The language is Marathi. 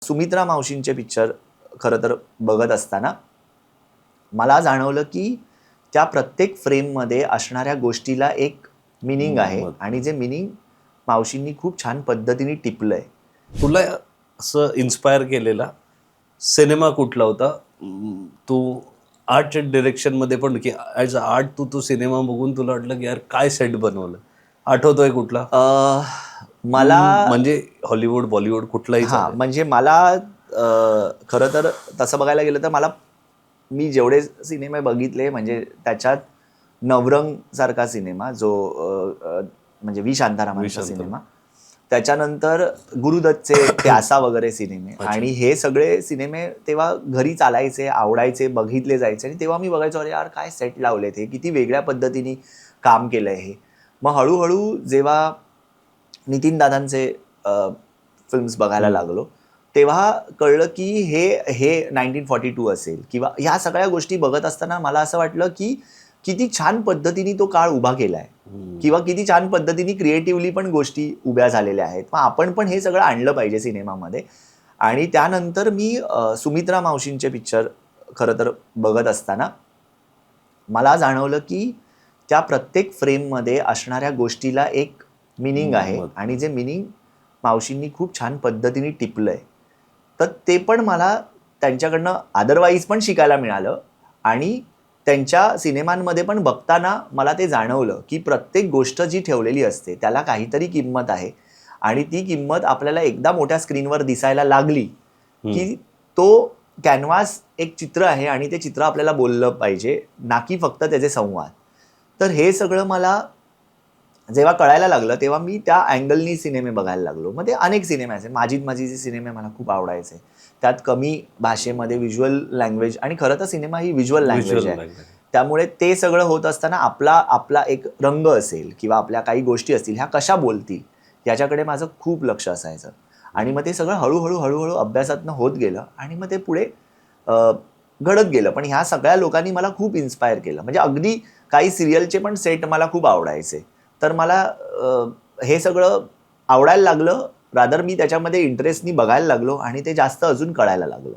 सुमित्रा मावशींचे पिक्चर खरं तर बघत असताना मला जाणवलं की त्या प्रत्येक फ्रेममध्ये असणाऱ्या गोष्टीला एक मिनिंग आहे आणि जे मिनिंग मावशींनी खूप छान पद्धतीने टिपलंय. तुला असं इन्स्पायर केलेला सिनेमा कुठला होता? तू आर्टच्या डिरेक्शनमध्ये पण की ॲज अ आर्ट तू सिनेमा बघून तुला वाटलं की यार काय सेट बनवलं, आठवतोय कुठला? मला म्हणजे हॉलिवूड बॉलिवूड कुठलाही चालेल. म्हणजे मला खरं तर तसं बघायला गेलं तर मी जेवढे सिनेमे बघितले म्हणजे त्याच्यात नवरंग सारखा सिनेमा जो म्हणजे व्ही शांतारामांचा सिनेमा, त्याच्यानंतर गुरुदत्तचे प्यासा वगैरे सिनेमे, आणि हे सगळे सिनेमे तेव्हा घरी चालायचे, आवडायचे, बघितले जायचे आणि तेव्हा मी बघायचो अरे यार काय सेट लावलेत, हे किती वेगळ्या पद्धतीने काम केलंय हे. मग हळूहळू जेव्हा नितीन दादांचे फिल्म्स बघायला लागलो तेव्हा कळलं की हे 1942 असेल किंवा ह्या सगळ्या गोष्टी बघत असताना मला असं वाटलं की किती छान पद्धतीने तो काळ उभा केलाय किंवा किती छान पद्धतीने क्रिएटिव्हली पण गोष्टी उभ्या झालेल्या आहेत. मग आपण पण हे सगळं आणलं पाहिजे सिनेमामध्ये. आणि त्यानंतर मी सुमित्रा मावशींचे पिक्चर खरं तर बघत असताना मला जाणवलं की त्या प्रत्येक फ्रेममध्ये असणाऱ्या गोष्टीला एक मिनिंग आहे आणि जे मिनिंग मावशींनी खूप छान पद्धतीने टिपलंय. तर ते पण मला त्यांच्याकडनं अदरवाईज पण शिकायला मिळालं आणि त्यांच्या सिनेमांमध्ये पण बघताना मला ते जाणवलं की प्रत्येक गोष्ट जी ठेवलेली असते त्याला काहीतरी किंमत आहे आणि ती किंमत आपल्याला एकदा मोठ्या स्क्रीनवर दिसायला लागली की तो कॅनव्हास एक चित्र आहे आणि ते चित्र आपल्याला बोललं पाहिजे, ना की फक्त त्याचे संवाद. तर हे सगळं मला जेव्हा कळायला लागलं तेव्हा मी त्या अँगलनी सिनेमे बघायला लागलो. मग ते अनेक सिनेमे असे माजिद मजीचे सिनेमे मला खूप आवडायचे. त्यात कमी भाषेमध्ये व्हिज्युअल लँग्वेज, आणि खरं तर सिनेमा ही व्हिज्युअल लँग्वेज आहे, त्यामुळे ते सगळं होत असताना आपला एक रंग असेल किंवा आपल्या काही गोष्टी असतील ह्या कशा बोलतील याच्याकडे माझं खूप लक्ष असायचं. आणि मग ते सगळं हळूहळू अभ्यासातनं होत गेलं आणि मग ते पुढे घडत गेलं. पण ह्या सगळ्या लोकांनी मला खूप इन्स्पायर केलं. म्हणजे अगदी काही सिरियलचे पण सेट मला खूप आवडायचे. तर मला हे सगळं आवडायला लागलं, रादर मी त्याच्यामध्ये इंटरेस्टनी बघायला लागलो आणि ते जास्त अजून कळायला लागलं.